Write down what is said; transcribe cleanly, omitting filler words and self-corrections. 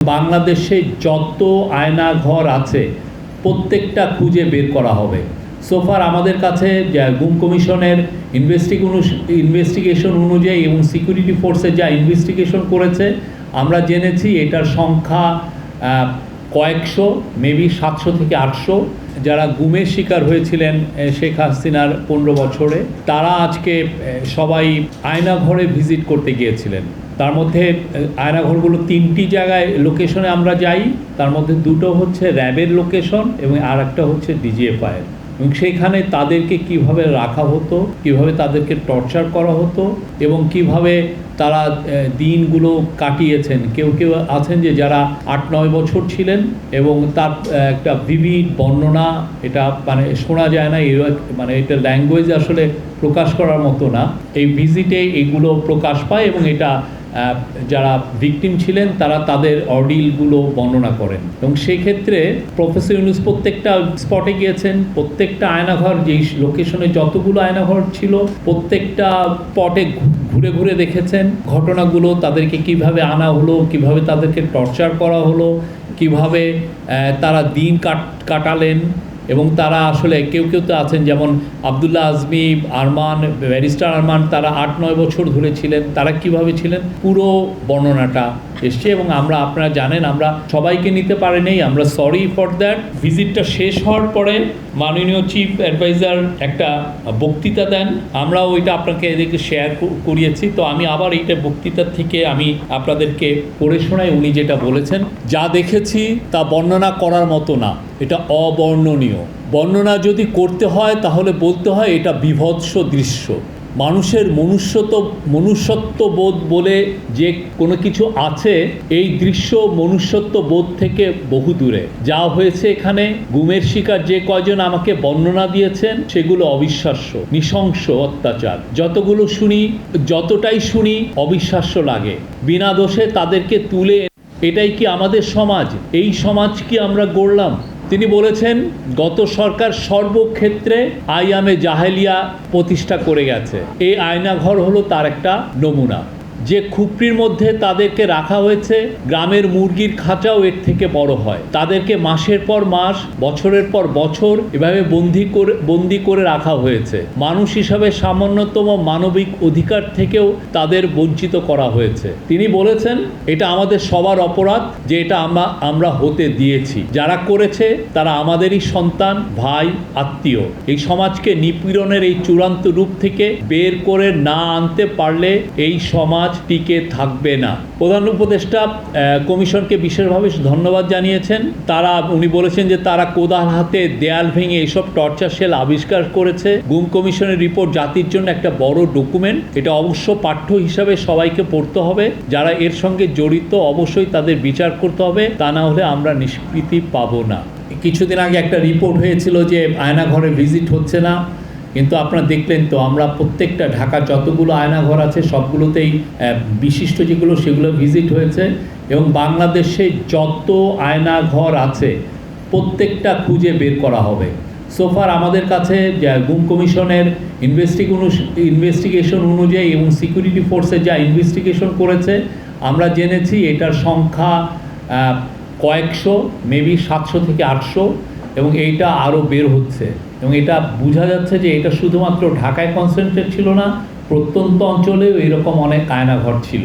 বাংলাদেশে যত আয়নাঘর আছে প্রত্যেকটা খুঁজে বের করা হবে। সোফার আমাদের কাছে গুম কমিশনের ইনভেস্টিগেশন অনুযায়ী এবং সিকিউরিটি ফোর্সে যা ইনভেস্টিগেশন করেছে আমরা জেনেছি এটার সংখ্যা কয়েকশো, মেবি 700 থেকে 800 যারা গুমের শিকার হয়েছিলেন শেখ হাসিনার 15 বছরে, তারা আজকে সবাই আয়নাঘরে ভিজিট করতে গিয়েছিলেন। তার মধ্যে আয়নাঘরগুলো 3টি জায়গায় লোকেশনে আমরা যাই, তার মধ্যে 2টো হচ্ছে র্যাবের লোকেশন এবং আর একটা হচ্ছে ডিজিএফআইয়ের। এবং সেইখানে তাদেরকে কিভাবে রাখা হতো, কিভাবে তাদেরকে টর্চার করা হতো এবং কিভাবে তারা দিনগুলো কাটিয়েছেন। কেউ কেউ আছেন যে যারা 8-9 বছর ছিলেন এবং তার একটা ভিভিড বর্ণনা, এটা মানে শোনা যায় না, মানে এটা ল্যাঙ্গুয়েজ আসলে প্রকাশ করার মতো না। এই ভিজিটে এইগুলো প্রকাশ পায় এবং এটা যারা ভিকটিম ছিলেন তারা তাদের অর্ডিলগুলো বর্ণনা করেন। এবং সেই ক্ষেত্রে প্রফেসর ইউনূস প্রত্যেকটা স্পটে গিয়েছেন, প্রত্যেকটা আয়নাঘর যেই লোকেশনে যতগুলো আয়নাঘর ছিল প্রত্যেকটা স্পটে ঘুরে ঘুরে দেখেছেন ঘটনাগুলো, তাদেরকে কিভাবে আনা হলো, কিভাবে তাদেরকে টর্চার করা হলো, কিভাবে তারা দিন কাটালেন। এবং তারা আসলে কেউ কেউ তো আছেন যেমন আবদুল্লাহ আজমি, আরমান, ব্যারিস্টার আরমান, তারা 8-9 বছর ধরে ছিলেন, তারা কিভাবে ছিলেন পুরো বর্ণনাটা এসছে। এবং আপনারা জানেন আমরা সবাইকে নিতে পারিনি, আমরা সরি ফর দ্যাট। ভিজিটটা শেষ হওয়ার পরে মাননীয় চিফ অ্যাডভাইজার একটা বক্তৃতা দেন, আমরা ওইটা আপনাকে এদিকে শেয়ার করিয়েছি। তো আমি আবার এইটা বক্তৃতার থেকে আমি আপনাদেরকে পড়ে শোনাই। উনি যেটা বলেছেন, যা দেখেছি তা বর্ণনা করার মতো না, এটা অবর্ণনীয়। বর্ণনা যদি করতে হয় তাহলে বলতে হয় এটা বীভৎস দৃশ্য। মানুষের মনুষ্যত্ববোধ বলে যে কোনো কিছু আছে, এই দৃশ্য মনুষ্যত্ববোধ থেকে বহু দূরে। যা হয়েছে এখানে, গুমের শিকার যে কয়জন আমাকে বর্ণনা দিয়েছেন সেগুলো অবিশ্বাস্য, নৃশংস অত্যাচার। যতটাই শুনি অবিশ্বাস্য লাগে। বিনা দোষে তাদেরকে তুলে, এটাই কি আমাদের সমাজ? এই সমাজ কি আমরা গড়লাম? তিনি বলেছেন গত সরকার সর্বক্ষেত্রে আইয়ামে জাহেলিয়া প্রতিষ্ঠা করে গেছে। এই আয়নাঘর হলো তার একটা নমুনা। যে খুপড়ির মধ্যে তাদেরকে রাখা হয়েছে, গ্রামের মুরগির খাঁচাও এর থেকে বড় হয়। তাদেরকে মাসের পর মাস, বছরের পর বছর এভাবে বন্দি করে রাখা হয়েছে। মানুষ হিসাবে সামান্যতম মানবিক অধিকার থেকেও তাদের বঞ্চিত করা হয়েছে। তিনি বলেছেন এটা আমাদের সবার অপরাধ যে এটা আমরা হতে দিয়েছি। যারা করেছে তারা আমাদেরই সন্তান, ভাই, আত্মীয়। এই সমাজকে নিপীড়নের এই চূড়ান্ত রূপ থেকে বের করে না আনতে পারলে এই সমাজ টিকে থাকবে না। প্রধান উপদেষ্টা কমিশনকে বিশেষভাবে ধন্যবাদ জানিয়েছেন। উনি বলেছেন যে তারা কোদাল হাতে দেয়াল ভেঙে এসব টর্চার সেল আবিষ্কার করেছে। গুম কমিশনের রিপোর্ট জাতির জন্য একটা বড় ডকুমেন্ট। এটা অবশ্য পাঠ্য হিসাবে সবাইকে পড়তে হবে। যারা এর সঙ্গে জড়িত অবশ্যই তাদের বিচার করতে হবে, তা না হলে আমরা নিষ্কৃতি পাবো না। কিছুদিন আগে একটা রিপোর্ট হয়েছিল যে আয়নাঘরে ভিজিট হচ্ছে না, কিন্তু আপনারা দেখলেন তো আমরা প্রত্যেকটা ঢাকার যতগুলো আয়নাঘর আছে সবগুলোতেই বিশিষ্ট যেগুলো সেগুলো ভিজিট হয়েছে। এবং বাংলাদেশে যত আয়নাঘর আছে প্রত্যেকটা খুঁজে বের করা হবে। সোফার আমাদের কাছে গুম কমিশনের ইনভেস্টিগেশন অনুযায়ী এবং সিকিউরিটি ফোর্সে যা ইনভেস্টিগেশন করেছে আমরা জেনেছি এটার সংখ্যা কয়েকশো, মেবি 700 থেকে 800 এবং এইটা আরও বের হচ্ছে। এবং এটা বোঝা যাচ্ছে যে এটা শুধুমাত্র ঢাকায় কনসেন্ট্রেট ছিল না, প্রত্যন্ত অঞ্চলেও এরকম অনেক আয়নাঘর ছিল।